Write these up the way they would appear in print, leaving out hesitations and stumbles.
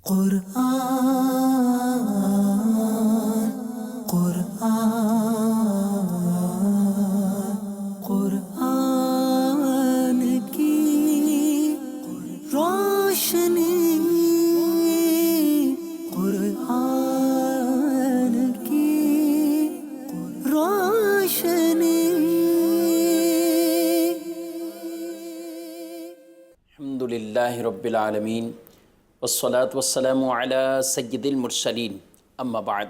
قرآن قرآن قرآن کی روشنی، قرآن کی روشنی۔ الحمد للہ رب العالمین والصلاة والسلام علی سید المرسلین، اما بعد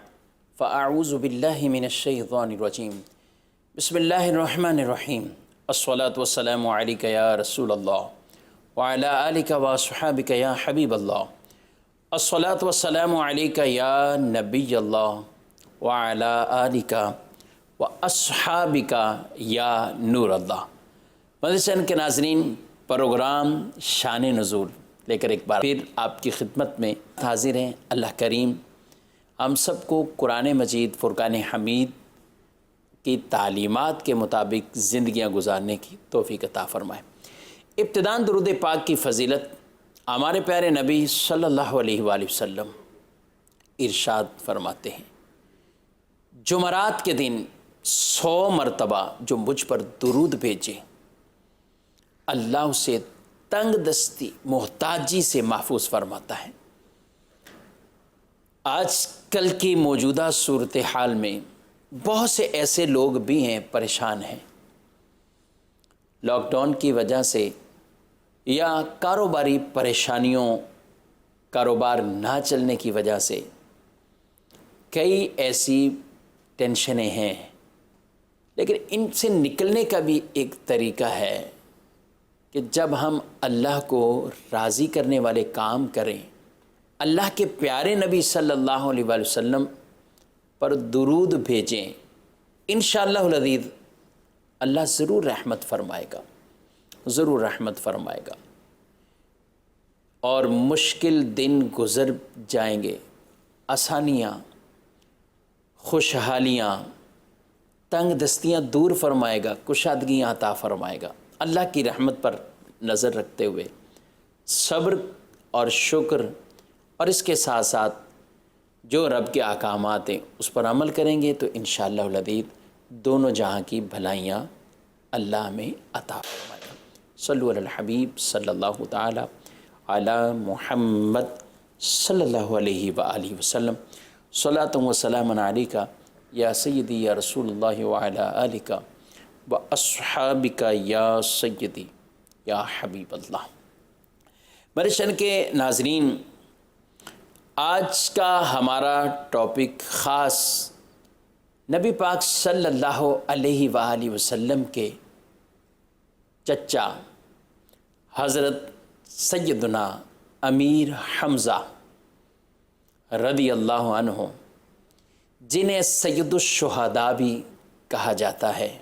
فاعوذ باللہ من الشیطان الرجیم، بسم اللہ الرحمن الرحیم، الصلاة والسلام علیک یا رسول اللہ وعلی آلک واصحابک یا حبیب اللہ، الصلاة والسلام علیک یا نبی اللہ وعلی آلک واصحابک یا نور اللہ۔ مدرسہ کے ناظرین، پروگرام شان نزول لے کر ایک بار پھر آپ کی خدمت میں حاضر ہیں۔ اللہ کریم ہم سب کو قرآن مجید فرقان حمید کی تعلیمات کے مطابق زندگیاں گزارنے کی توفیق عطا فرمائے۔ ابتداً درود پاک کی فضیلت ہمارے پیارے نبی صلی اللہ علیہ وآلہ وسلم ارشاد فرماتے ہیں، جمعرات کے دن 100 مرتبہ جو مجھ پر درود بھیجے، اللہ اسے تنگ دستی محتاجی سے محفوظ فرماتا ہے۔ آج کل کی موجودہ صورتحال میں بہت سے ایسے لوگ بھی ہیں پریشان ہیں، لاک ڈاؤن کی وجہ سے یا کاروباری پریشانیوں، کاروبار نہ چلنے کی وجہ سے کئی ایسی ٹینشنیں ہیں، لیکن ان سے نکلنے کا بھی ایک طریقہ ہے کہ جب ہم اللہ کو راضی کرنے والے کام کریں، اللہ کے پیارے نبی صلی اللہ علیہ وآلہ وسلم پر درود بھیجیں، انشاءاللہ العزیز اللہ ضرور رحمت فرمائے گا، ضرور رحمت فرمائے گا، اور مشکل دن گزر جائیں گے، آسانیاں، خوشحالیاں، تنگ دستیاں دور فرمائے گا، کشادگیاں عطا فرمائے گا۔ اللہ کی رحمت پر نظر رکھتے ہوئے صبر اور شکر اور اس کے ساتھ ساتھ جو رب کے احکامات ہیں اس پر عمل کریں گے تو انشاءاللہ العزیز دونوں جہاں کی بھلائیاں اللہ میں عطا فرمائے گا۔ صلو علی الحبیب صلی اللہ تعالی علی محمد صلی اللہ علیہ وآلہ وسلم، صلاۃ و سلام علیک یا سیدی یا رسول اللہ وعلی آلک واصحابک یا سیدی یا حبیب اللہ۔ میرے شان کے ناظرین، آج کا ہمارا ٹاپک خاص نبی پاک صلی اللہ علیہ وآلہ وسلم کے چچا حضرت سیدنا امیر حمزہ رضی اللہ عنہ، جنہیں سید الشہداء بھی کہا جاتا ہے،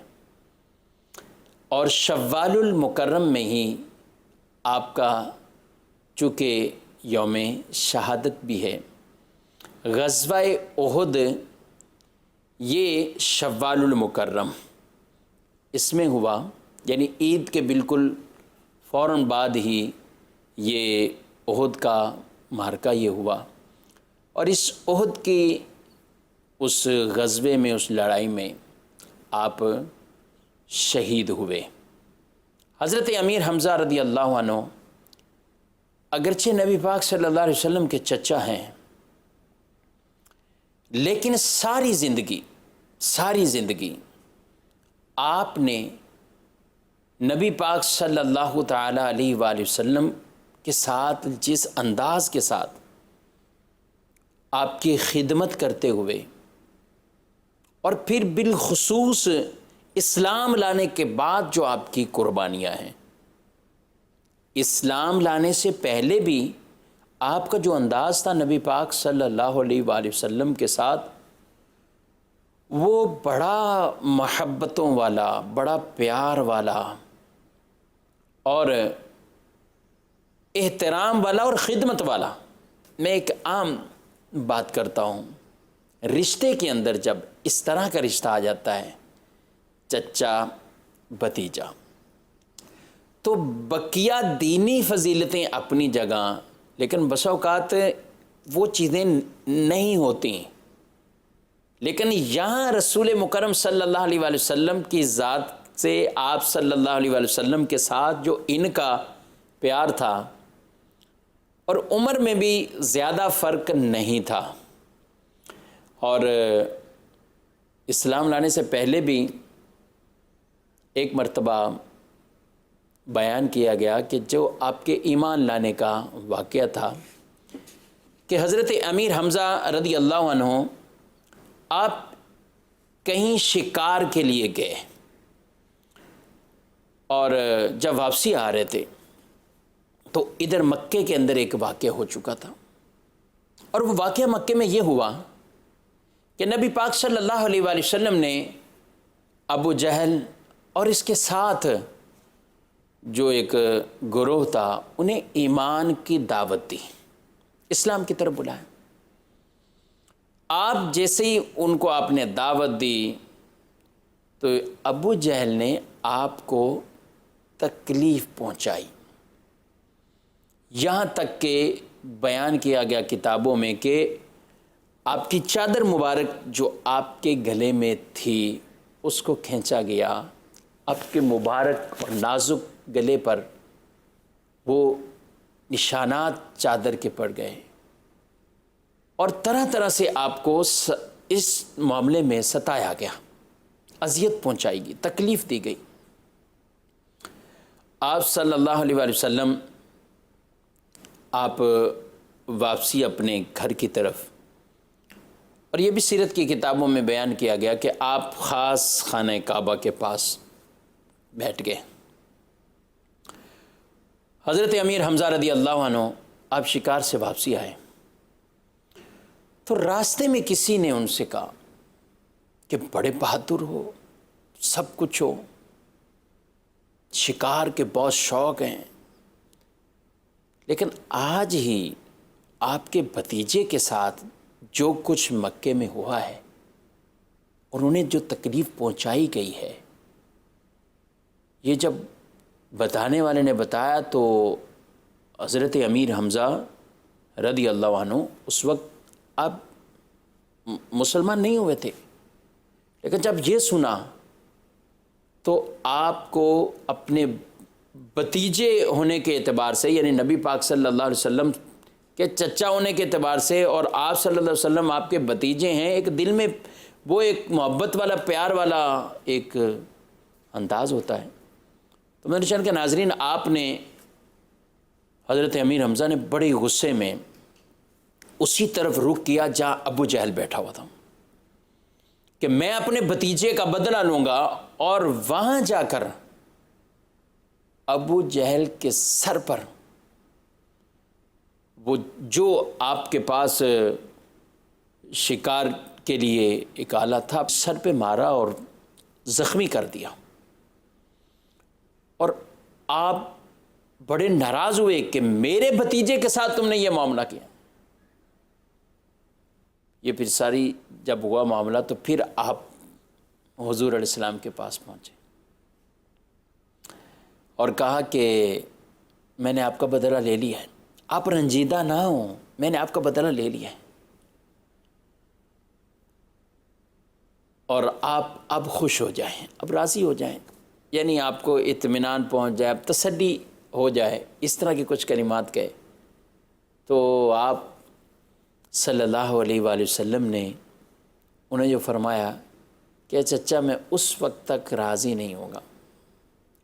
اور شوال المکرم میں ہی آپ کا چونکہ یوم شہادت بھی ہے۔ غزوہ احد یہ شوال المکرم اس میں ہوا، یعنی عید کے بالکل فوراً بعد ہی یہ احد کا معرکہ یہ ہوا، اور اس احد کی اس غزوے میں، اس لڑائی میں آپ شہید ہوئے۔ حضرت امیر حمزہ رضی اللہ عنہ اگرچہ نبی پاک صلی اللہ علیہ وسلم کے چچا ہیں، لیکن ساری زندگی آپ نے نبی پاک صلی اللہ تعالی علیہ وآلہ وسلم کے ساتھ جس انداز کے ساتھ آپ کی خدمت کرتے ہوئے، اور پھر بالخصوص اسلام لانے کے بعد جو آپ کی قربانیاں ہیں، اسلام لانے سے پہلے بھی آپ کا جو انداز تھا نبی پاک صلی اللہ علیہ وآلہ وسلم کے ساتھ، وہ بڑا محبتوں والا، بڑا پیار والا اور احترام والا اور خدمت والا۔ میں ایک عام بات کرتا ہوں، رشتے کے اندر جب اس طرح کا رشتہ آ جاتا ہے، چچا بھتیجا، تو بقیہ دینی فضیلتیں اپنی جگہ، لیکن بس اوقات وہ چیزیں نہیں ہوتی، لیکن یہاں رسول مکرم صلی اللہ علیہ وآلہ وسلم کی ذات سے آپ صلی اللہ علیہ وآلہ وسلم کے ساتھ جو ان کا پیار تھا، اور عمر میں بھی زیادہ فرق نہیں تھا، اور اسلام لانے سے پہلے بھی ایک مرتبہ بیان کیا گیا کہ جو آپ کے ایمان لانے کا واقعہ تھا کہ حضرت امیر حمزہ رضی اللہ عنہ آپ کہیں شکار کے لیے گئے، اور جب واپسی آ رہے تھے تو ادھر مکے کے اندر ایک واقعہ ہو چکا تھا، اور وہ واقعہ مکے میں یہ ہوا کہ نبی پاک صلی اللہ علیہ وآلہ وسلم نے ابو جہل اور اس کے ساتھ جو ایک گروہ تھا انہیں ایمان کی دعوت دی، اسلام کی طرف بلایا۔ آپ جیسے ہی ان کو آپ نے دعوت دی تو ابو جہل نے آپ کو تکلیف پہنچائی، یہاں تک کہ بیان کیا گیا کتابوں میں کہ آپ کی چادر مبارک جو آپ کے گلے میں تھی اس کو کھینچا گیا، آپ کے مبارک اور نازک گلے پر وہ نشانات چادر کے پڑ گئے، اور طرح طرح سے آپ کو اس معاملے میں ستایا گیا، اذیت پہنچائی گئی، تکلیف دی گئی۔ آپ صلی اللہ علیہ وآلہ وسلم آپ واپسی اپنے گھر کی طرف، اور یہ بھی سیرت کی کتابوں میں بیان کیا گیا کہ آپ خاص خانہ کعبہ کے پاس بیٹھ گئے۔ حضرت امیر حمزہ رضی اللہ عنہ آپ شکار سے واپسی آئے تو راستے میں کسی نے ان سے کہا کہ بڑے بہادر ہو، سب کچھ ہو، شکار کے بہت شوق ہیں، لیکن آج ہی آپ کے بھتیجے کے ساتھ جو کچھ مکے میں ہوا ہے اور انہیں جو تکلیف پہنچائی گئی ہے، یہ جب بتانے والے نے بتایا تو حضرت امیر حمزہ رضی اللہ عنہ اس وقت آپ مسلمان نہیں ہوئے تھے، لیکن جب یہ سنا تو آپ کو اپنے بھتیجے ہونے کے اعتبار سے، یعنی نبی پاک صلی اللہ علیہ وسلم کے چچا ہونے کے اعتبار سے، اور آپ صلی اللہ علیہ وسلم آپ کے بھتیجے ہیں، ایک دل میں وہ ایک محبت والا، پیار والا ایک انداز ہوتا ہے۔ تو میرے چینل کے ناظرین، آپ نے حضرت امیر حمزہ نے بڑے غصے میں اسی طرف رخ کیا جہاں ابو جہل بیٹھا ہوا تھا کہ میں اپنے بھتیجے کا بدلہ لوں گا، اور وہاں جا کر ابو جہل کے سر پر وہ جو آپ کے پاس شکار کے لیے ایک آلہ تھا سر پہ مارا اور زخمی کر دیا، اور آپ بڑے ناراض ہوئے کہ میرے بھتیجے کے ساتھ تم نے یہ معاملہ کیا۔ یہ پھر ساری جب ہوا معاملہ تو پھر آپ حضور علیہ السلام کے پاس پہنچے اور کہا کہ میں نے آپ کا بدلہ لے لیا ہے، آپ رنجیدہ نہ ہوں، میں نے آپ کا بدلہ لے لیا ہے، اور آپ اب خوش ہو جائیں، اب راضی ہو جائیں، یعنی آپ کو اطمینان پہنچ جائے، اب تسلی ہو جائے، اس طرح کی کچھ کلمات کہے۔ تو آپ صلی اللہ علیہ وآلہ وسلم نے انہیں جو فرمایا کہ چچا میں اس وقت تک راضی نہیں ہوگا،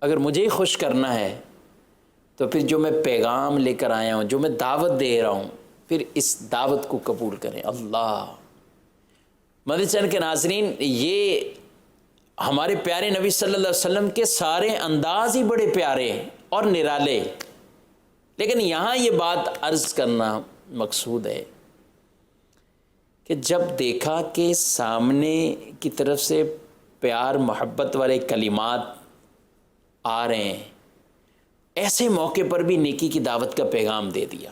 اگر مجھے ہی خوش کرنا ہے تو پھر جو میں پیغام لے کر آیا ہوں، جو میں دعوت دے رہا ہوں، پھر اس دعوت کو قبول کریں۔ اللہ مدنی چینل کے ناظرین، یہ ہمارے پیارے نبی صلی اللہ علیہ وسلم کے سارے انداز ہی بڑے پیارے اور نرالے، لیکن یہاں یہ بات عرض کرنا مقصود ہے کہ جب دیکھا کہ سامنے کی طرف سے پیار محبت والے کلمات آ رہے ہیں، ایسے موقع پر بھی نیکی کی دعوت کا پیغام دے دیا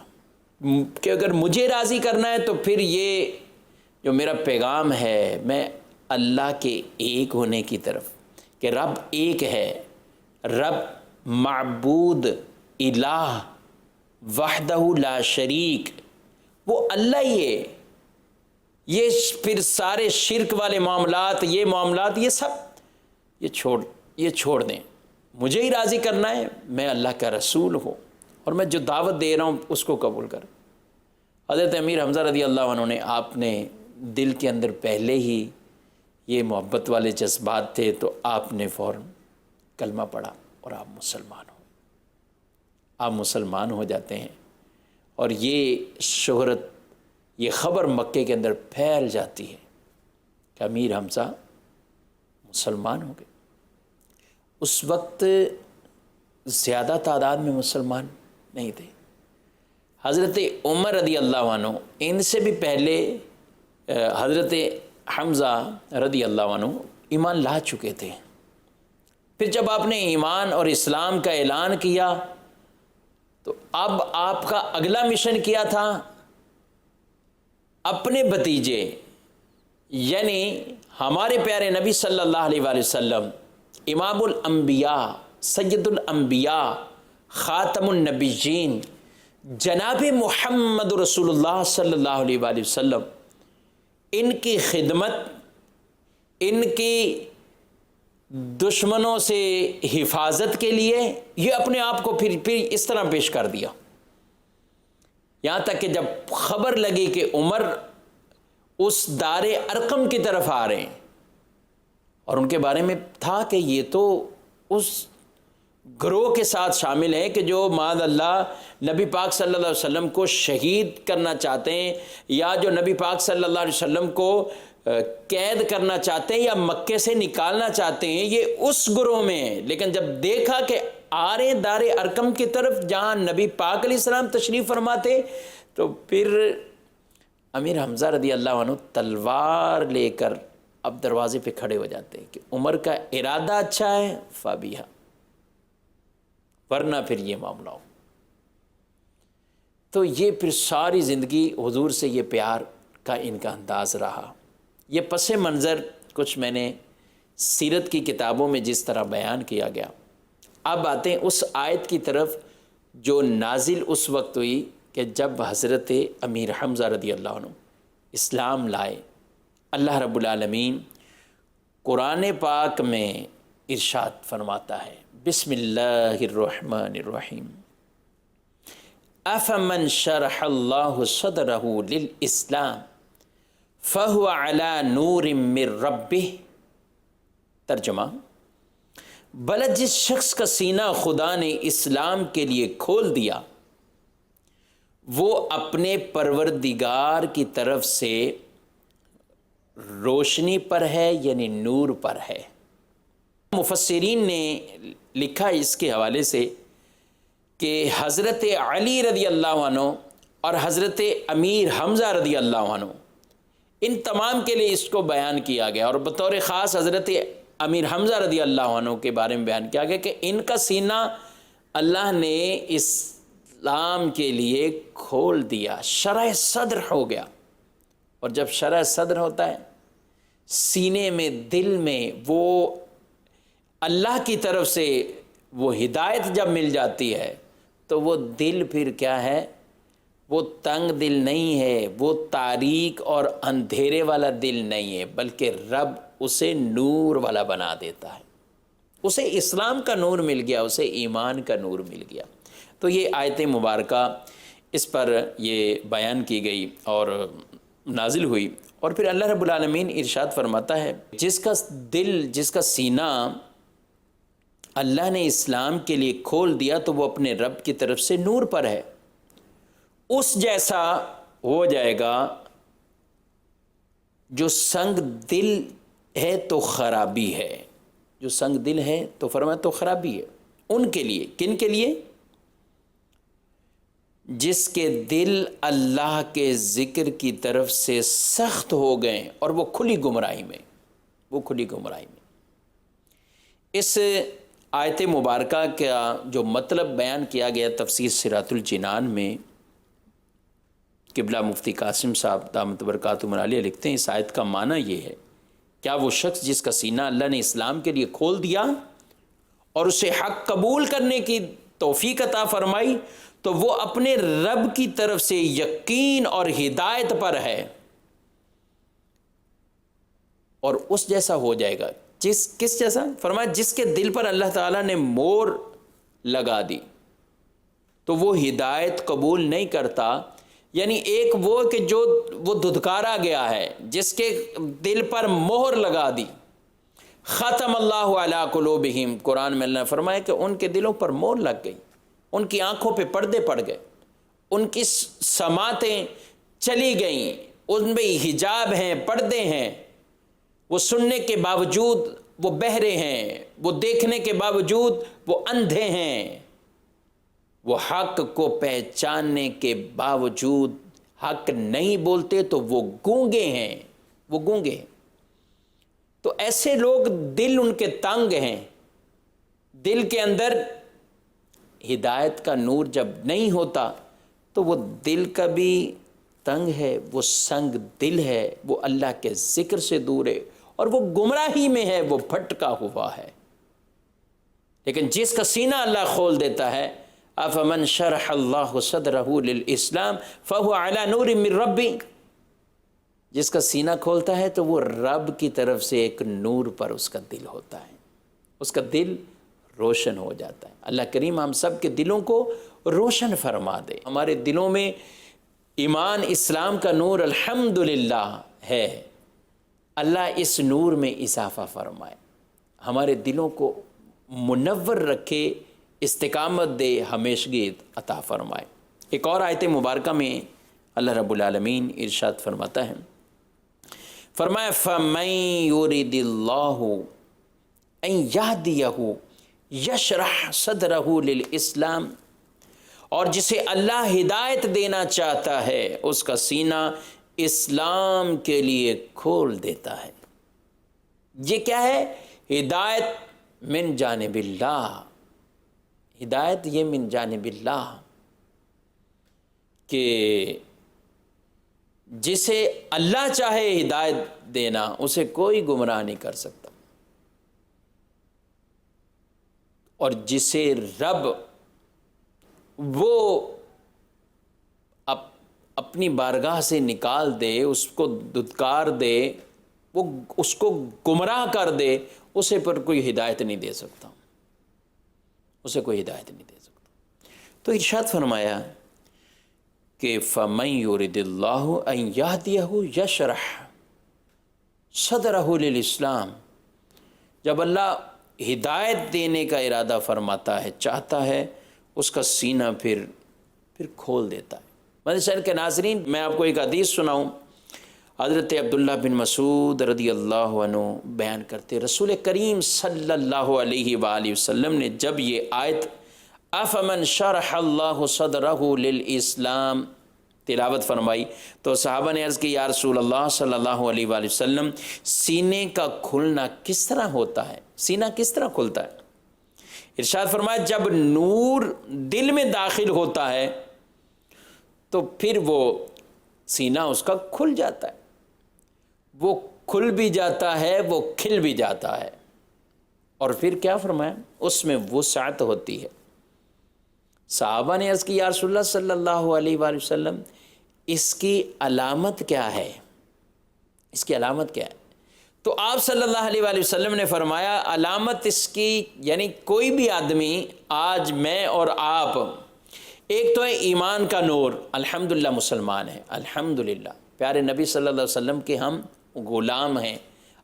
کہ اگر مجھے راضی کرنا ہے تو پھر یہ جو میرا پیغام ہے، میں اللہ کے ایک ہونے کی طرف، کہ رب ایک ہے، رب معبود الہ وحدہ لا شریک، وہ اللہ ہی ہے. یہ پھر سارے شرک والے معاملات، یہ معاملات، یہ سب یہ چھوڑ دیں. مجھے ہی راضی کرنا ہے، میں اللہ کا رسول ہوں اور میں جو دعوت دے رہا ہوں اس کو قبول کر. حضرت امیر حمزہ رضی اللہ عنہ نے، آپ نے دل کے اندر پہلے ہی یہ محبت والے جذبات تھے تو آپ نے فوراً کلمہ پڑھا اور آپ مسلمان ہو جاتے ہیں. اور یہ شہرت، یہ خبر مکے کے اندر پھیل جاتی ہے کہ امیر حمزہ مسلمان ہو گئے. اس وقت زیادہ تعداد میں مسلمان نہیں تھے. حضرت عمر رضی اللہ عنہ، ان سے بھی پہلے حضرت حمزہ رضی اللہ عنہ ایمان لا چکے تھے. پھر جب آپ نے ایمان اور اسلام کا اعلان کیا تو اب آپ کا اگلا مشن کیا تھا، اپنے بھتیجے یعنی ہمارے پیارے نبی صلی اللہ علیہ وآلہ وسلم، امام الانبیاء، سید الانبیاء، خاتم النبیین، جناب محمد رسول اللہ صلی اللہ علیہ وآلہ وسلم، ان کی خدمت، ان کی دشمنوں سے حفاظت کے لیے یہ اپنے آپ کو پھر اس طرح پیش کر دیا. یہاں تک کہ جب خبر لگی کہ عمر اس دار ارقم کی طرف آ رہے ہیں، اور ان کے بارے میں تھا کہ یہ تو اس گروہ کے ساتھ شامل ہیں کہ جو معاذ اللہ نبی پاک صلی اللہ علیہ وسلم کو شہید کرنا چاہتے ہیں، یا جو نبی پاک صلی اللہ علیہ وسلم کو قید کرنا چاہتے ہیں یا مکے سے نکالنا چاہتے ہیں، یہ اس گروہ میں ہیں. لیکن جب دیکھا کہ آ رہے دار ارقم کی طرف جہاں نبی پاک علیہ السلام تشریف فرماتے، تو پھر امیر حمزہ رضی اللہ عنہ تلوار لے کر اب دروازے پہ کھڑے ہو جاتے ہیں کہ عمر کا ارادہ اچھا ہے فابیہا، ورنہ پھر یہ معاملہ ہو. تو یہ پھر ساری زندگی حضور سے یہ پیار کا ان کا انداز رہا. یہ پس منظر کچھ میں نے سیرت کی کتابوں میں جس طرح بیان کیا گیا. اب آتے ہیں اس آیت کی طرف جو نازل اس وقت ہوئی کہ جب حضرت امیر حمزہ رضی اللہ عنہ اسلام لائے. اللہ رب العالمین قرآن پاک میں ارشاد فرماتا ہے، بسم اللہ الرحمن الرحیم، افمن شرح اللہ صدرہ للاسلام فہو علی نور من ربہ. ترجمہ، بلد جس شخص کا سینہ خدا نے اسلام کے لیے کھول دیا وہ اپنے پروردگار کی طرف سے روشنی پر ہے، یعنی نور پر ہے. مفسرین نے لکھا اس کے حوالے سے کہ حضرت علی رضی اللہ عنہ اور حضرت امیر حمزہ رضی اللہ عنہ، ان تمام کے لیے اس کو بیان کیا گیا، اور بطور خاص حضرت امیر حمزہ رضی اللہ عنہ کے بارے میں بیان کیا گیا کہ ان کا سینہ اللہ نے اسلام کے لیے کھول دیا، شرح صدر ہو گیا. اور جب شرح صدر ہوتا ہے، سینے میں، دل میں وہ اللہ کی طرف سے وہ ہدایت جب مل جاتی ہے تو وہ دل پھر کیا ہے، وہ تنگ دل نہیں ہے، وہ تاریک اور اندھیرے والا دل نہیں ہے، بلکہ رب اسے نور والا بنا دیتا ہے. اسے اسلام کا نور مل گیا، اسے ایمان کا نور مل گیا. تو یہ آیت مبارکہ اس پر یہ بیان کی گئی اور نازل ہوئی. اور پھر اللہ رب العالمین ارشاد فرماتا ہے، جس کا دل، جس کا سینہ اللہ نے اسلام کے لیے کھول دیا تو وہ اپنے رب کی طرف سے نور پر ہے. اس جیسا ہو جائے گا جو سنگ دل ہے تو خرابی ہے. جو سنگ دل ہے تو فرمایا تو خرابی ہے. ان کے لیے، کن کے لیے؟ جس کے دل اللہ کے ذکر کی طرف سے سخت ہو گئے اور وہ کھلی گمراہی میں، اس آیت مبارکہ کا جو مطلب بیان کیا گیا تفسیر صراط الجنان میں، قبلہ مفتی قاسم صاحب دامت برکاتہم عالیہ لکھتے ہیں اس آیت کا معنی یہ ہے، کیا وہ شخص جس کا سینہ اللہ نے اسلام کے لیے کھول دیا اور اسے حق قبول کرنے کی توفیق عطا فرمائی تو وہ اپنے رب کی طرف سے یقین اور ہدایت پر ہے، اور اس جیسا ہو جائے گا۔ کس جیسا؟ فرمایا جس کے دل پر اللہ تعالیٰ نے مور لگا دی تو وہ ہدایت قبول نہیں کرتا۔ یعنی ایک وہ کہ جو وہ دھتکارا گیا ہے، جس کے دل پر مہر لگا دی، ختم اللہ علی قلوبہم، قرآن میں اللہ نے فرمایا کہ ان کے دلوں پر مہر لگ گئی، ان کی آنکھوں پہ پردے پڑ گئے، ان کی سماعتیں چلی گئیں، ان میں حجاب ہیں، پردے ہیں، وہ سننے کے باوجود وہ بہرے ہیں، وہ دیکھنے کے باوجود وہ اندھے ہیں، وہ حق کو پہچاننے کے باوجود حق نہیں بولتے تو وہ گونگے ہیں، وہ گونگے ہیں۔ تو ایسے لوگ دل ان کے تنگ ہیں، دل کے اندر ہدایت کا نور جب نہیں ہوتا تو وہ دل کا بھی تنگ ہے، وہ سنگ دل ہے، وہ اللہ کے ذکر سے دور ہے، اور وہ گمراہی میں ہے، وہ بھٹکا ہوا ہے۔ لیکن جس کا سینہ اللہ کھول دیتا ہے، افمن شرح اللہ صدرہ للاسلام فہو علی نور من ربی، جس کا سینہ کھولتا ہے تو وہ رب کی طرف سے ایک نور پر اس کا دل ہوتا ہے، اس کا دل روشن ہو جاتا ہے۔ اللہ کریم ہم سب کے دلوں کو روشن فرما دے، ہمارے دلوں میں ایمان اسلام کا نور الحمدللہ ہے، اللہ اس نور میں اضافہ فرمائے، ہمارے دلوں کو منور رکھے، استقامت دے، ہمیشگی عطا فرمائے۔ ایک اور آیت مبارکہ میں اللہ رب العالمین ارشاد فرماتا ہے، فرمایا فَمَن يُرِدِ اللَّهُ أَن يَهْدِيَهُ يَشْرَحْ صَدْرَهُ لِلْإِسْلَامِ، اور جسے اللہ ہدایت دینا چاہتا ہے اس کا سینہ اسلام کے لیے کھول دیتا ہے۔ یہ کیا ہے؟ ہدایت من جانب اللہ، ہدایت یہ من جانب اللہ، کہ جسے اللہ چاہے ہدایت دینا اسے کوئی گمراہ نہیں کر سکتا، اور جسے رب وہ اپنی بارگاہ سے نکال دے، اس کو دھتکار دے، وہ اس کو گمراہ کر دے، اسے پر کوئی ہدایت نہیں دے سکتا، اسے کوئی ہدایت نہیں دے سکتا۔ تو ارشاد فرمایا کہ فَمَن يُرِدِ اللَّهُ أَن يَهْدِيَهُ يَشْرَحْ صَدْرَهُ لِلْإِسْلَامِ، جب اللہ ہدایت دینے کا ارادہ فرماتا ہے، چاہتا ہے، اس کا سینہ پھر کھول دیتا ہے۔ مدنی کے ناظرین، میں آپ کو ایک حدیث سناؤں، حضرت عبداللہ بن مسعود رضی اللہ عنہ بیان کرتے، رسول کریم صلی اللہ علیہ وآلہ وسلم نے جب یہ آیت افمن شرح اللہ صدرہ للاسلام تلاوت فرمائی تو صحابہ نے عرض کی، یا رسول اللہ صلی اللہ علیہ وآلہ وسلم، سینے کا کھلنا کس طرح ہوتا ہے؟ سینہ کس طرح کھلتا ہے؟ ارشاد فرمایا جب نور دل میں داخل ہوتا ہے تو پھر وہ سینہ اس کا کھل جاتا ہے، وہ کھل بھی جاتا ہے، وہ کھل بھی جاتا ہے، اور پھر کیا فرمایا؟ اس میں وسعت ہوتی ہے۔ صحابہ نے عرض کی، یا رسول اللہ صلی اللہ علیہ وآلہ وسلم، اس کی علامت کیا ہے؟ اس کی علامت کیا ہے؟ تو آپ صلی اللہ علیہ وآلہ وسلم نے فرمایا، علامت اس کی، یعنی کوئی بھی آدمی، آج میں اور آپ، ایک تو ہے ایمان کا نور، الحمدللہ مسلمان ہیں، الحمدللہ پیارے نبی صلی اللہ علیہ وسلم کے ہم غلام ہیں،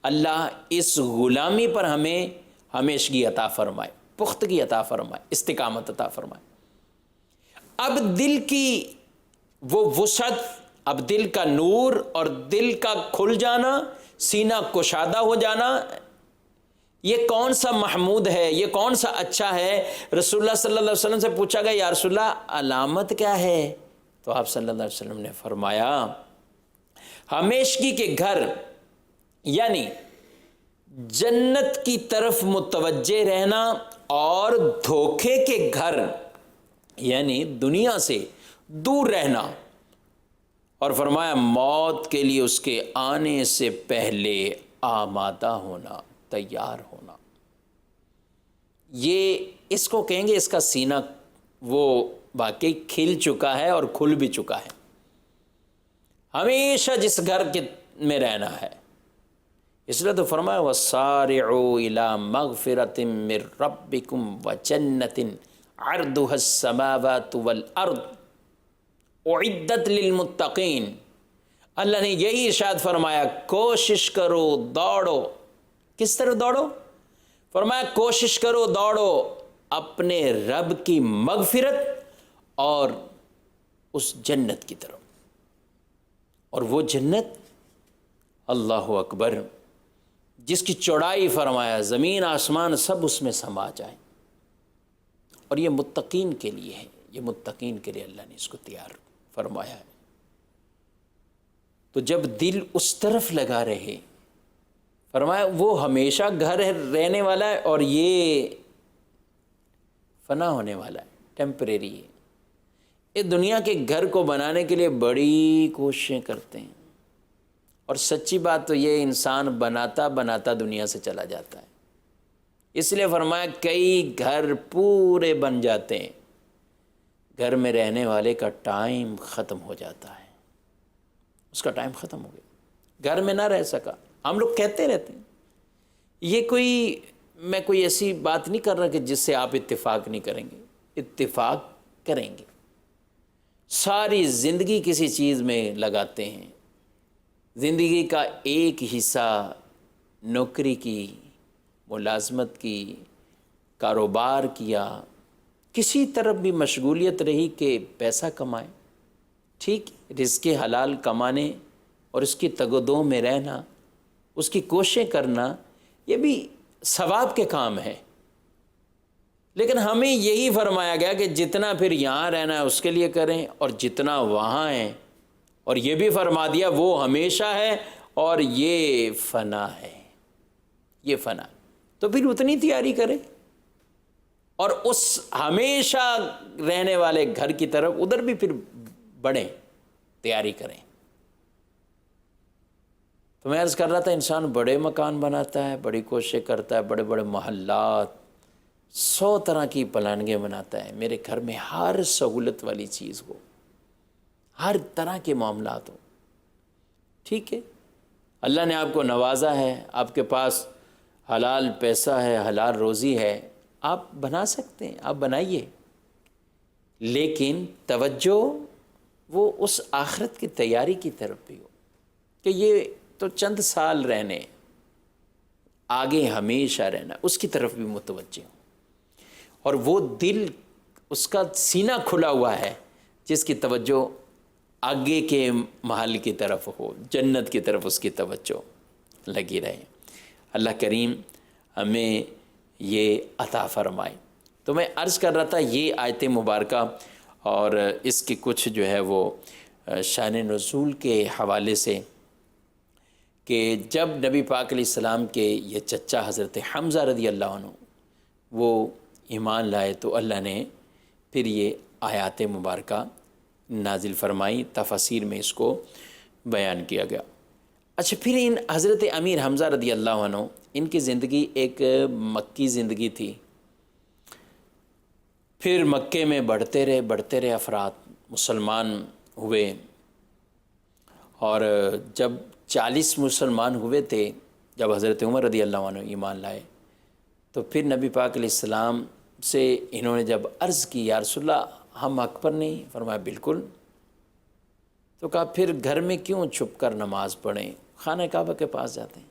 اللہ اس غلامی پر ہمیں ہمیشگی عطا فرمائے، پختگی عطا فرمائے، استقامت عطا فرمائے۔ اب دل کی وہ وسعت، اب دل کا نور اور دل کا کھل جانا، سینہ کشادہ ہو جانا، یہ کون سا محمود ہے، یہ کون سا اچھا ہے؟ رسول اللہ صلی اللہ علیہ وسلم سے پوچھا گیا، یا رسول اللہ علامت کیا ہے؟ تو آپ صلی اللہ علیہ وسلم نے فرمایا، ہمیشگی کے گھر، یعنی جنت کی طرف متوجہ رہنا، اور دھوکے کے گھر یعنی دنیا سے دور رہنا، اور فرمایا موت کے لیے اس کے آنے سے پہلے آمادہ ہونا، تیار ہونا۔ یہ اس کو کہیں گے، اس کا سینہ وہ واقعی کھل چکا ہے اور کھل بھی چکا ہے. ہمیشہ جس گھر میں رہنا ہے، اس لیے تو فرمایا وَسَارِعُوا إِلَىٰ مَغْفِرَةٍ مِّن رَبِّكُمْ وَجَنَّةٍ عَرْضُهَا السَّمَاوَاتُ وَالْأَرْضُ اُعِدَّتْ لِلْمُتَّقِينَ. اللہ نے یہی ارشاد فرمایا کوشش کرو، دوڑو. کس طرح دوڑو؟ فرمایا کوشش کرو، دوڑو اپنے رب کی مغفرت اور اس جنت کی طرف. اور وہ جنت اللہ اکبر جس کی چوڑائی فرمایا زمین آسمان سب اس میں سما جائیں. اور یہ متقین کے لیے ہے، یہ متقین کے لیے اللہ نے اس کو تیار فرمایا ہے. تو جب دل اس طرف لگا رہے، فرمایا وہ ہمیشہ گھر رہنے والا ہے اور یہ فنا ہونے والا ہے، ٹیمپریری ہے. یہ دنیا کے گھر کو بنانے کے لیے بڑی کوششیں کرتے ہیں، اور سچی بات تو یہ انسان بناتا بناتا دنیا سے چلا جاتا ہے. اس لیے فرمایا کئی گھر پورے بن جاتے ہیں، گھر میں رہنے والے کا ٹائم ختم ہو جاتا ہے، اس کا ٹائم ختم ہو گیا، گھر میں نہ رہ سکا. ہم لوگ کہتے رہتے ہیں، یہ میں کوئی ایسی بات نہیں کر رہا کہ جس سے آپ اتفاق نہیں کریں گے، اتفاق کریں گے. ساری زندگی کسی چیز میں لگاتے ہیں، زندگی کا ایک حصہ نوکری کی، ملازمت کی، کاروبار کیا، کسی طرف بھی مشغولیت رہی کہ پیسہ کمائیں. ٹھیک، رزق حلال کمانے اور اس کی تگ و دو میں رہنا، اس کی کوششیں کرنا، یہ بھی ثواب کے کام ہیں. لیکن ہمیں یہی فرمایا گیا کہ جتنا پھر یہاں رہنا ہے اس کے لیے کریں، اور جتنا وہاں ہے. اور یہ بھی فرما دیا وہ ہمیشہ ہے اور یہ فنا ہے، یہ فنا. تو پھر اتنی تیاری کریں اور اس ہمیشہ رہنے والے گھر کی طرف ادھر بھی پھر بڑھیں، تیاری کریں. تو میں عرض کر رہا تھا انسان بڑے مکان بناتا ہے، بڑی کوششیں کرتا ہے، بڑے بڑے محلات، 100 طرح کی پلاننگیں بناتا ہے. میرے گھر میں ہر سہولت والی چیز ہو، ہر طرح کے معاملات ہوں. ٹھیک ہے، اللہ نے آپ کو نوازا ہے، آپ کے پاس حلال پیسہ ہے، حلال روزی ہے، آپ بنا سکتے ہیں، آپ بنائیے. لیکن توجہ وہ اس آخرت کی تیاری کی طرف بھی ہو کہ یہ تو چند سال رہنے، آگے ہمیشہ رہنا، اس کی طرف بھی متوجہ ہوں. اور وہ دل، اس کا سینہ کھلا ہوا ہے جس کی توجہ آگے کے محل کی طرف ہو، جنت کی طرف اس کی توجہ لگی رہے. اللہ کریم ہمیں یہ عطا فرمائے. تو میں عرض کر رہا تھا یہ آیت مبارکہ اور اس کی کچھ جو ہے وہ شان نزول کے حوالے سے کہ جب نبی پاک علیہ السلام کے یہ چچا حضرت حمزہ رضی اللہ عنہ وہ ایمان لائے تو اللہ نے پھر یہ آیات مبارکہ نازل فرمائی. تفاسیر میں اس کو بیان کیا گیا. اچھا، پھر ان حضرت امیر حمزہ رضی اللہ عنہ ان کی زندگی ایک مکی زندگی تھی. پھر مکے میں بڑھتے رہے افراد، مسلمان ہوئے، اور جب 40 مسلمان ہوئے تھے، جب حضرت عمر رضی اللہ عنہ ایمان لائے تو پھر نبی پاک علیہ السلام سے انہوں نے جب عرض کی یا رسول اللہ ہم حق پر نہیں؟ فرمایا بالکل. تو کہا پھر گھر میں کیوں چھپ کر نماز پڑھیں، خانہ کعبہ کے پاس جاتے ہیں.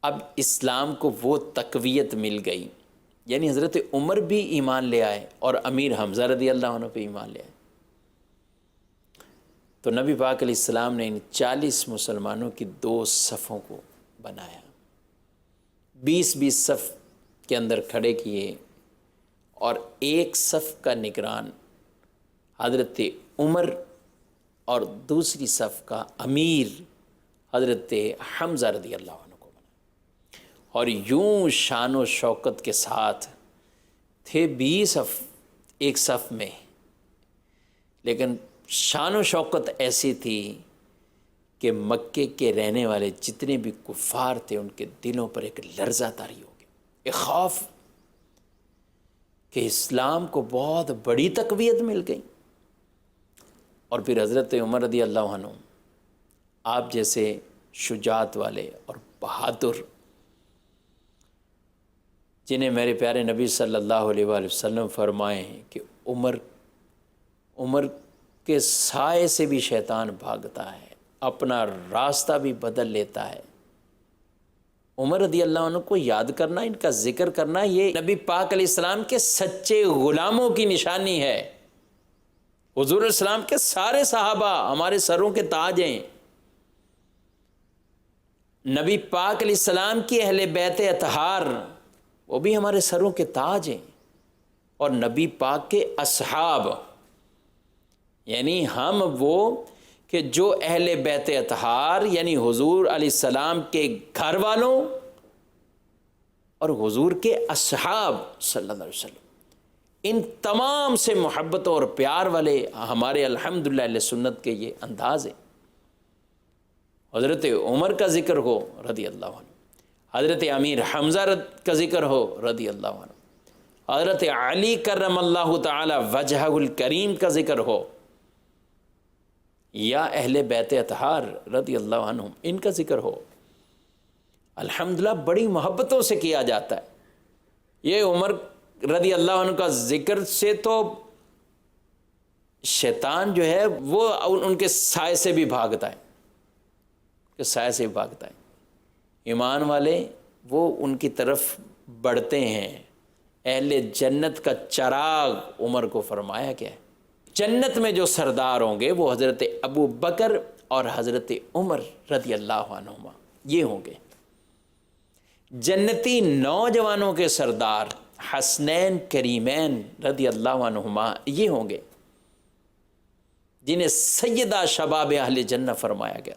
اب اسلام کو وہ تقویت مل گئی، یعنی حضرت عمر بھی ایمان لے آئے اور امیر حمزہ رضی اللہ عنہ پہ ایمان لے آئے. تو نبی پاک علیہ السلام نے ان 40 مسلمانوں کی 2 صفوں کو بنایا، 20 صف کے اندر کھڑے کیے، اور ایک صف کا نگران حضرت عمر اور دوسری صف کا امیر حضرت حمزہ رضی اللہ عنہ کو بنا. اور یوں شان و شوکت کے ساتھ تھے 20 صف ایک صف میں، لیکن شان و شوکت ایسی تھی کہ مکے کے رہنے والے جتنے بھی کفار تھے ان کے دلوں پر ایک لرزہ طاری ہو گیا، ایک خوف کہ اسلام کو بہت بڑی تقویت مل گئی. اور پھر حضرت عمر رضی اللہ عنہ آپ جیسے شجاعت والے اور بہادر، جنہیں میرے پیارے نبی صلی اللہ علیہ وآلہ وسلم فرمائے کہ عمر کے سائے سے بھی شیطان بھاگتا ہے، اپنا راستہ بھی بدل لیتا ہے. عمر رضی اللہ عنہ کو یاد کرنا، ان کا ذکر کرنا، یہ نبی پاک علیہ السلام کے سچے غلاموں کی نشانی ہے. حضور علیہ السلام کے سارے صحابہ ہمارے سروں کے تاج ہیں. نبی پاک علیہ السلام کی اہل بیت اطہار وہ بھی ہمارے سروں کے تاج ہیں. اور نبی پاک کے اصحاب، یعنی ہم وہ کہ جو اہل بیت اطہار یعنی حضور علیہ السلام کے گھر والوں اور حضور کے اصحاب صلی اللہ علیہ وسلم، ان تمام سے محبت اور پیار والے ہمارے الحمدللہ اہل سنت کے یہ انداز ہیں. حضرت عمر کا ذکر ہو رضی اللہ عنہ، حضرت امیر حمزہ کا ذکر ہو رضی اللہ عنہ، حضرت علی کرم اللہ تعالی وجہہ الکریم کا ذکر ہو، یا اہل بیت اطہار رضی اللہ عنہم ان کا ذکر ہو، الحمدللہ بڑی محبتوں سے کیا جاتا ہے. یہ عمر رضی اللہ عنہ کا ذکر سے تو شیطان جو ہے وہ ان کے سائے سے بھی بھاگتا ہے، کہ سائے سے بھی بھاگتا ہے. ایمان والے وہ ان کی طرف بڑھتے ہیں. اہل جنت کا چراغ عمر کو فرمایا گیا ہے. جنت میں جو سردار ہوں گے وہ حضرت ابو بکر اور حضرت عمر رضی اللہ عنہما یہ ہوں گے. جنتی نوجوانوں کے سردار حسنین کریمین رضی اللہ عنہما یہ ہوں گے، جنہیں سیدہ شباب اہل جنہ فرمایا گیا.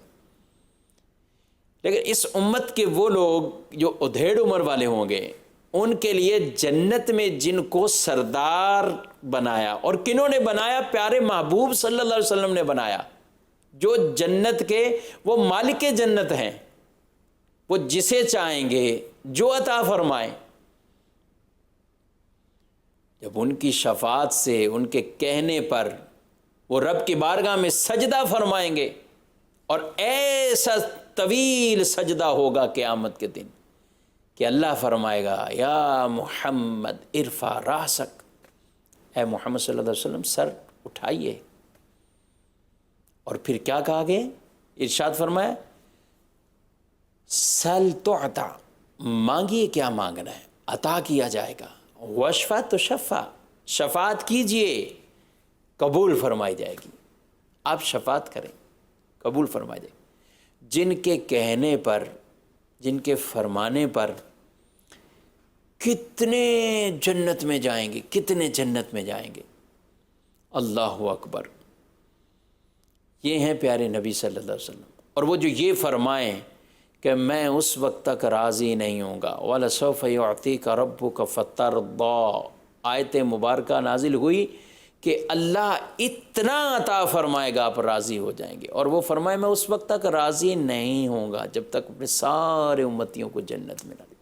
لیکن اس امت کے وہ لوگ جو ادھیڑ عمر والے ہوں گے، ان کے لیے جنت میں جن کو سردار بنایا، اور کنہوں نے بنایا؟ پیارے محبوب صلی اللہ علیہ وسلم نے بنایا، جو جنت کے وہ مالک جنت ہیں، وہ جسے چاہیں گے جو عطا فرمائیں. جب ان کی شفاعت سے، ان کے کہنے پر وہ رب کی بارگاہ میں سجدہ فرمائیں گے، اور ایسا طویل سجدہ ہوگا قیامت کے دن کہ اللہ فرمائے گا یا محمد ارفع راسک، اے محمد صلی اللہ علیہ وسلم سر اٹھائیے. اور پھر کیا کہا گیا؟ ارشاد فرمایا سل تعطا، مانگیے کیا مانگنا ہے عطا کیا جائے گا. واشفع تشفع، شفاعت کیجئے قبول فرمائی جائے گی. آپ شفاعت کریں قبول فرمائی جائے گی. جن کے کہنے پر، جن کے فرمانے پر کتنے جنت میں جائیں گے، کتنے جنت میں جائیں گے. اللہ اکبر. یہ ہیں پیارے نبی صلی اللہ علیہ وسلم. اور وہ جو یہ فرمائیں کہ میں اس وقت تک راضی نہیں ہوں گا، وَلَسَوْفَ يُعْطِيكَ رَبُّكَ فَتَرْضَىٰ، آیت مبارکہ نازل ہوئی کہ اللہ اتنا عطا فرمائے گا آپ راضی ہو جائیں گے. اور وہ فرمائے میں اس وقت تک راضی نہیں ہوں گا جب تک اپنے سارے امتیوں کو جنت میں نہ دوں،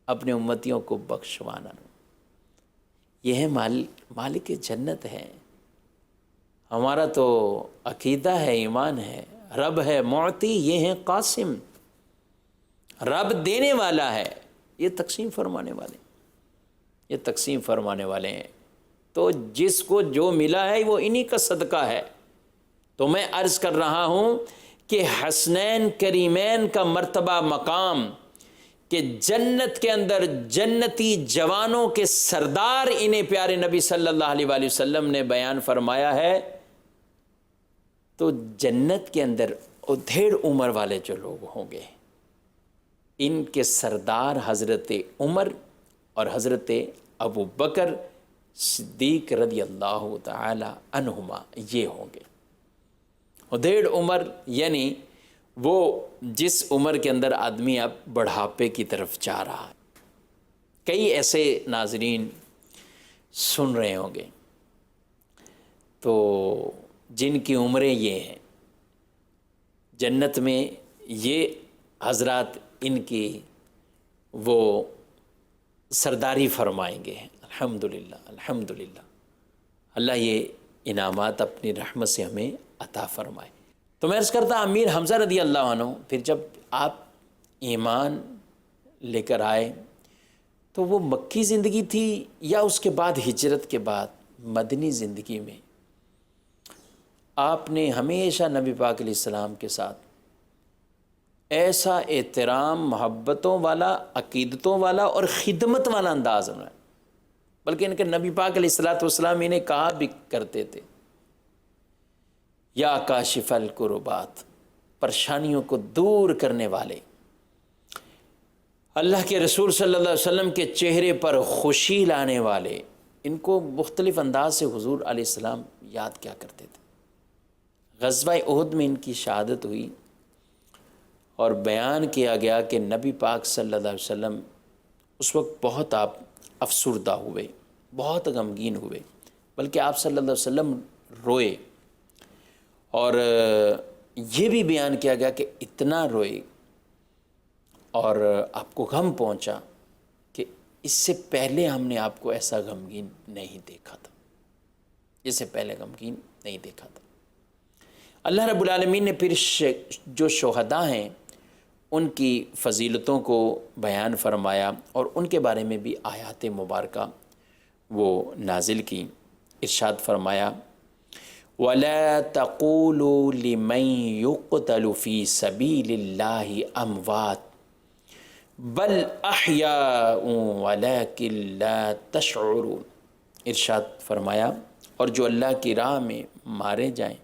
اپنے امتیوں کو بخشوانا دوں. یہ ہے مالک جنت ہے. ہمارا تو عقیدہ ہے، ایمان ہے، رب ہے معطی، یہ ہے قاسم. رب دینے والا ہے، یہ تقسیم فرمانے والے، یہ تقسیم فرمانے والے ہیں. تو جس کو جو ملا ہے وہ انہی کا صدقہ ہے. تو میں عرض کر رہا ہوں کہ حسنین کریمین کا مرتبہ مقام کہ جنت کے اندر جنتی جوانوں کے سردار انہیں پیارے نبی صلی اللہ علیہ وآلہ وسلم نے بیان فرمایا ہے. تو جنت کے اندر ادھیڑ عمر والے جو لوگ ہوں گے، ان کے سردار حضرت عمر اور حضرت ابو بکر صدیق رضی اللہ تعالی عنہما یہ ہوں گے. ادھیڑ عمر یعنی وہ جس عمر کے اندر آدمی اب بڑھاپے کی طرف جا رہا ہے. کئی ایسے ناظرین سن رہے ہوں گے تو جن کی عمریں یہ ہیں، جنت میں یہ حضرات ان کی وہ سرداری فرمائیں گے۔ الحمدللہ الحمدللہ، اللہ یہ انعامات اپنی رحمت سے ہمیں عطا فرمائے۔ تو میں عرض کرتا امیر حمزہ رضی اللہ عنہ پھر جب آپ ایمان لے کر آئے تو وہ مکی زندگی تھی یا اس کے بعد ہجرت کے بعد مدنی زندگی میں آپ نے ہمیشہ نبی پاک علیہ السلام کے ساتھ ایسا احترام، محبتوں والا، عقیدتوں والا اور خدمت والا انداز میں، بلکہ ان کے نبی پاک علیہ السلام انہیں کہا بھی کرتے تھے یا کاشف الکربات، پریشانیوں کو دور کرنے والے، اللہ کے رسول صلی اللہ علیہ وسلم کے چہرے پر خوشی لانے والے، ان کو مختلف انداز سے حضور علیہ السلام یاد کیا کرتے تھے۔ غزوہ احد میں ان کی شہادت ہوئی اور بیان کیا گیا کہ نبی پاک صلی اللہ علیہ وسلم اس وقت بہت آپ افسردہ ہوئے، بہت غمگین ہوئے، بلکہ آپ صلی اللہ علیہ وسلم روئے، اور یہ بھی بیان کیا گیا کہ اتنا روئے اور آپ کو غم پہنچا کہ اس سے پہلے ہم نے آپ کو ایسا غمگین نہیں دیکھا تھا، اس سے پہلے غمگین نہیں دیکھا تھا۔ اللہ رب العالمین نے پھر جو شہداء ہیں ان کی فضیلتوں کو بیان فرمایا اور ان کے بارے میں بھی آیات مبارکہ وہ نازل کی۔ ارشاد فرمایا وَلَا تَقُولُوا لِمَن يُقْتَلُ فِي سَبِيلِ اللَّهِ أَمْوَاتٌ بَلْ أَحْيَاءٌ وَلَكِن لَا تَشْعُرُونَ۔ ارشاد فرمایا اور جو اللہ کی راہ میں مارے جائیں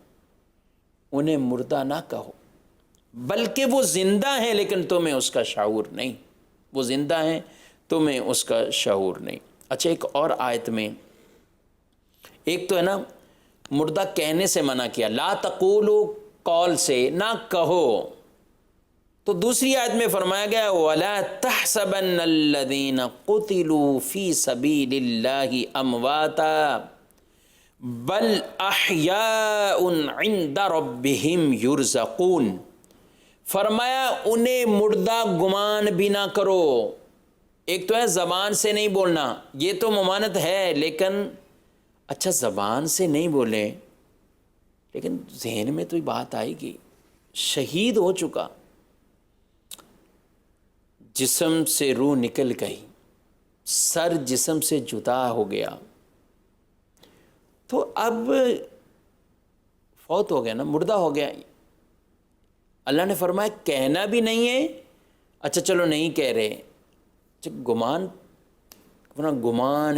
انہیں مردہ نہ کہو، بلکہ وہ زندہ ہیں لیکن تمہیں اس کا شعور نہیں، وہ زندہ ہیں تمہیں اس کا شعور نہیں۔ اچھا، ایک اور آیت میں ایک تو ہے نا مردہ کہنے سے منع کیا، لا تقولوا قول سے نہ کہو، تو دوسری آیت میں فرمایا گیا وَلَا تَحْسَبَنَّ الَّذِينَ قُتِلُوا فِي سَبِيلِ اللَّهِ أَمْوَاتًا بل احیاء عند ربهم یرزقون۔ فرمایا انہیں مردہ گمان بھی نہ کرو۔ ایک تو ہے زبان سے نہیں بولنا، یہ تو ممانت ہے، لیکن اچھا زبان سے نہیں بولیں لیکن ذہن میں تو یہ بات آئے گی، شہید ہو چکا، جسم سے روح نکل گئی، سر جسم سے جدا ہو گیا، تو اب فوت ہو گیا نا، مردہ ہو گیا۔ اللہ نے فرمایا کہنا بھی نہیں ہے، اچھا چلو نہیں کہہ رہے، گمان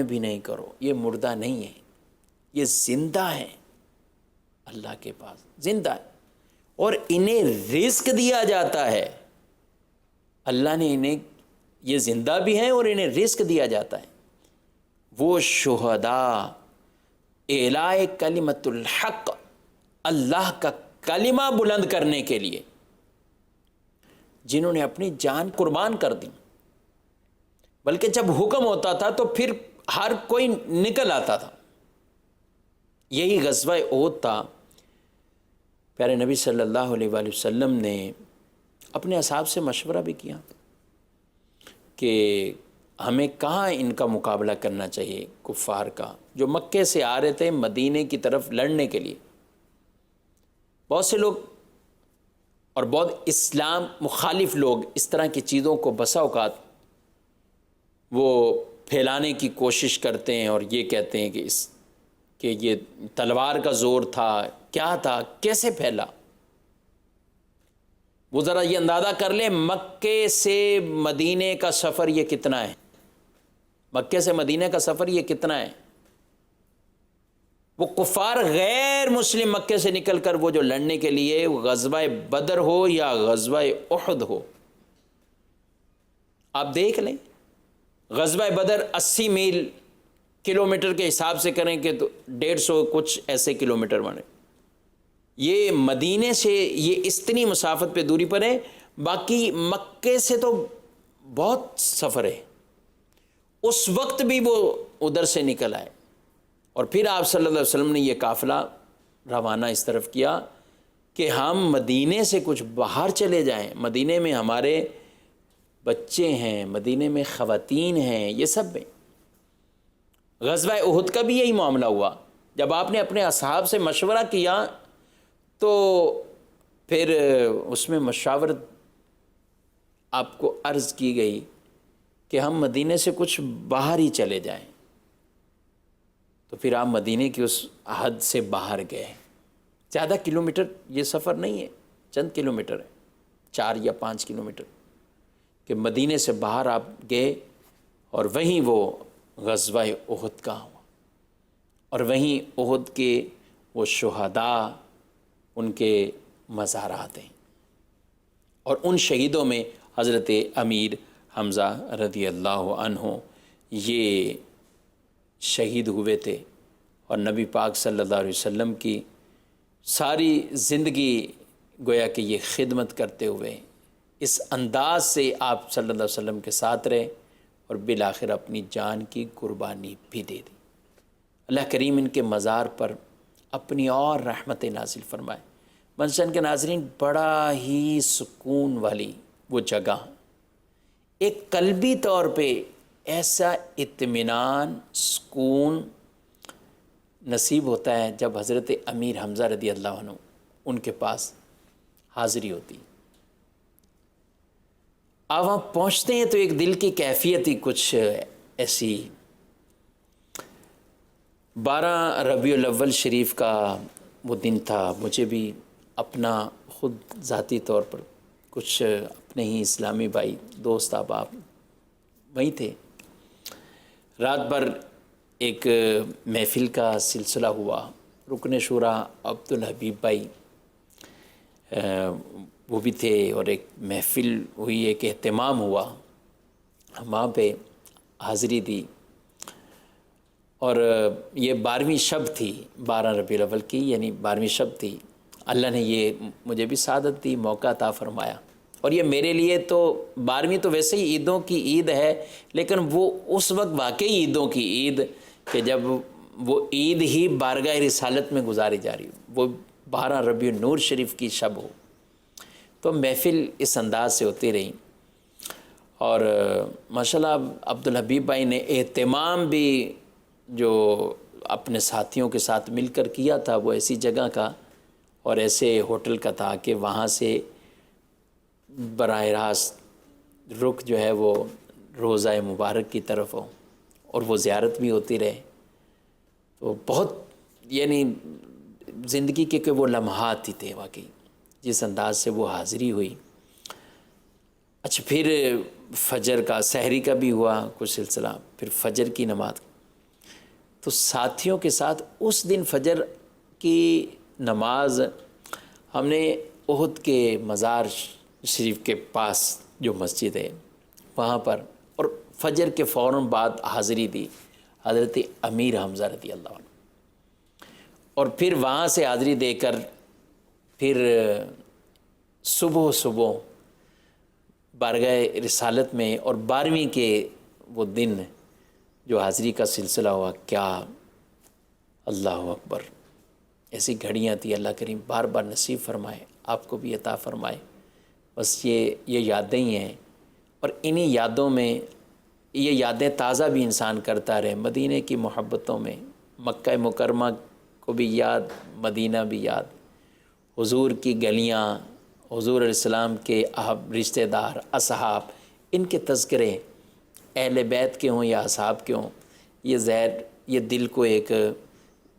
بھی نہیں کرو، یہ مردہ نہیں ہے، یہ زندہ ہے، اللہ کے پاس زندہ ہے، اور انہیں رزق دیا جاتا ہے، اللہ نے انہیں، یہ زندہ بھی ہیں اور انہیں رزق دیا جاتا ہے۔ وہ شہداء اعلاء کلمت الحق، اللہ کا کلمہ بلند کرنے کے لیے جنہوں نے اپنی جان قربان کر دی، بلکہ جب حکم ہوتا تھا تو پھر ہر کوئی نکل آتا تھا۔ یہی غزوہ احد تھا۔ پیارے نبی صلی اللہ علیہ وآلہ وسلم نے اپنے اصحاب سے مشورہ بھی کیا کہ ہمیں کہاں ان کا مقابلہ کرنا چاہیے، کفار کا، جو مکے سے آ رہے تھے مدینے کی طرف لڑنے کے لیے۔ بہت سے لوگ اور بہت اسلام مخالف لوگ اس طرح کی چیزوں کو بسا اوقات وہ پھیلانے کی کوشش کرتے ہیں اور یہ کہتے ہیں کہ یہ تلوار کا زور تھا، کیا تھا، کیسے پھیلا۔ وہ ذرا یہ اندازہ کر لیں مکے سے مدینے کا سفر یہ کتنا ہے، مکے سے مدینے کا سفر یہ کتنا ہے۔ وہ کفار غیر مسلم مکے سے نکل کر وہ جو لڑنے کے لیے، غزوہ بدر ہو یا غزوہ احد ہو، آپ دیکھ لیں غزوہ بدر 80 میل کلومیٹر کے حساب سے کریں کہ تو 150 کچھ ایسے کلومیٹر بنے، یہ مدینے سے یہ اتنی مسافت پہ دوری پر ہے، باقی مکے سے تو بہت سفر ہے۔ اس وقت بھی وہ ادھر سے نکل آئے اور پھر آپ صلی اللہ علیہ وسلم نے یہ قافلہ روانہ اس طرف کیا کہ ہم مدینے سے کچھ باہر چلے جائیں، مدینے میں ہمارے بچے ہیں، مدینے میں خواتین ہیں، یہ سب ہیں۔ غزوہ احد کا بھی یہی معاملہ ہوا، جب آپ نے اپنے اصحاب سے مشورہ کیا تو پھر اس میں مشاورت آپ کو عرض کی گئی کہ ہم مدینے سے کچھ باہر ہی چلے جائیں، تو پھر آپ مدینے کی اس حد سے باہر گئے۔ زیادہ کلومیٹر یہ سفر نہیں ہے، چند کلومیٹر ہے، 4 یا 5 کلومیٹر، کہ مدینے سے باہر آپ گئے اور وہیں وہ غزوہ احد کا ہوا، اور وہیں احد کے وہ شہداء، ان کے مزارات ہیں، اور ان شہیدوں میں حضرت امیر حمزہ رضی اللہ عنہ یہ شہید ہوئے تھے، اور نبی پاک صلی اللہ علیہ وسلم کی ساری زندگی گویا کہ یہ خدمت کرتے ہوئے اس انداز سے آپ صلی اللہ علیہ وسلم کے ساتھ رہے، اور بالآخر اپنی جان کی قربانی بھی دے دی۔ اللہ کریم ان کے مزار پر اپنی اور رحمت نازل فرمائے۔ منشن کے ناظرین، بڑا ہی سکون والی وہ جگہ، ایک قلبی طور پہ ایسا اطمینان، سکون نصیب ہوتا ہے جب حضرت امیر حمزہ رضی اللہ عنہ ان کے پاس حاضری ہوتی۔ آپ وہاں پہنچتے ہیں تو ایک دل کی کیفیت ہی کچھ ایسی۔ 12 ربیع الاول شریف کا وہ دن تھا، مجھے بھی اپنا خود ذاتی طور پر کچھ اپنے ہی اسلامی بھائی دوست احباب وہیں تھے۔ رات بھر ایک محفل کا سلسلہ ہوا، رکن شورا عبدالحبیب بھائی وہ بھی تھے، اور ایک محفل ہوئی، ایک اہتمام ہوا، وہاں پہ حاضری دی، اور یہ 12ویں شب تھی، 12 ربیع الاول کی، یعنی 12ویں شب تھی۔ اللہ نے یہ مجھے بھی سعادت دی، موقع عطا فرمایا، اور یہ میرے لیے تو 12ویں تو ویسے ہی عیدوں کی عید ہے، لیکن وہ اس وقت واقعی عیدوں کی عید کہ جب وہ عید ہی بارگاہ رسالت میں گزاری جا رہی ہو، وہ 12 ربیع النور شریف کی شب ہو، تو محفل اس انداز سے ہوتی رہی۔ اور ماشاءاللہ عبدالحبیب بھائی نے اہتمام بھی جو اپنے ساتھیوں کے ساتھ مل کر کیا تھا، وہ ایسی جگہ کا اور ایسے ہوٹل کا تھا کہ وہاں سے براہ راست رخ جو ہے وہ روضہ مبارک کی طرف ہو، اور وہ زیارت بھی ہوتی رہے۔ تو بہت یعنی زندگی کے وہ لمحات ہی تھے واقعی، جس انداز سے وہ حاضری ہوئی۔ اچھا، پھر فجر کا، سحری کا بھی ہوا کچھ سلسلہ، پھر فجر کی نماز، تو ساتھیوں کے ساتھ اس دن فجر کی نماز ہم نے احد کے مزار شریف کے پاس جو مسجد ہے وہاں پر، اور فجر کے فوراً بعد حاضری دی حضرت امیر حمزہ رضی اللہ عنہ، اور پھر وہاں سے حاضری دے کر پھر صبح بارگاہ رسالت میں، اور 12ویں کے وہ دن جو حاضری کا سلسلہ ہوا، کیا اللہ اکبر، ایسی گھڑیاں تھی۔ اللہ کریم بار بار نصیب فرمائے، آپ کو بھی عطا فرمائے۔ بس یہ یادیں ہی ہیں، اور انہی یادوں میں یہ یادیں تازہ بھی انسان کرتا رہے، مدینے کی محبتوں میں، مکہ مکرمہ کو بھی یاد، مدینہ بھی یاد، حضور کی گلیاں، حضور علیہ السلام کے احب رشتہ دار، اصحاب، ان کے تذکرے، اہل بیت کے ہوں یا اصحاب کے ہوں، یہ دل کو ایک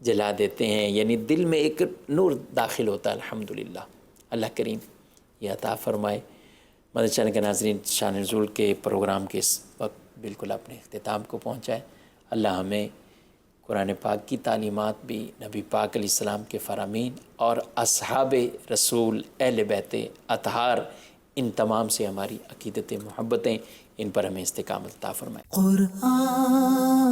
جلا دیتے ہیں، یعنی دل میں ایک نور داخل ہوتا ہے۔ الحمدللہ، اللہ کریم یہ عطا فرمائے۔ مدنی چینل کے ناظرین، شان نزول کے پروگرام کے اس وقت بالکل اپنے اختتام کو پہنچائے۔ اللہ ہمیں قرآن پاک کی تعلیمات بھی، نبی پاک علیہ السلام کے فرامین اور اصحاب رسول، اہل بیت اطہار، ان تمام سے ہماری عقیدت محبتیں، ان پر ہمیں استقامت عطا فرمائے۔ قرآن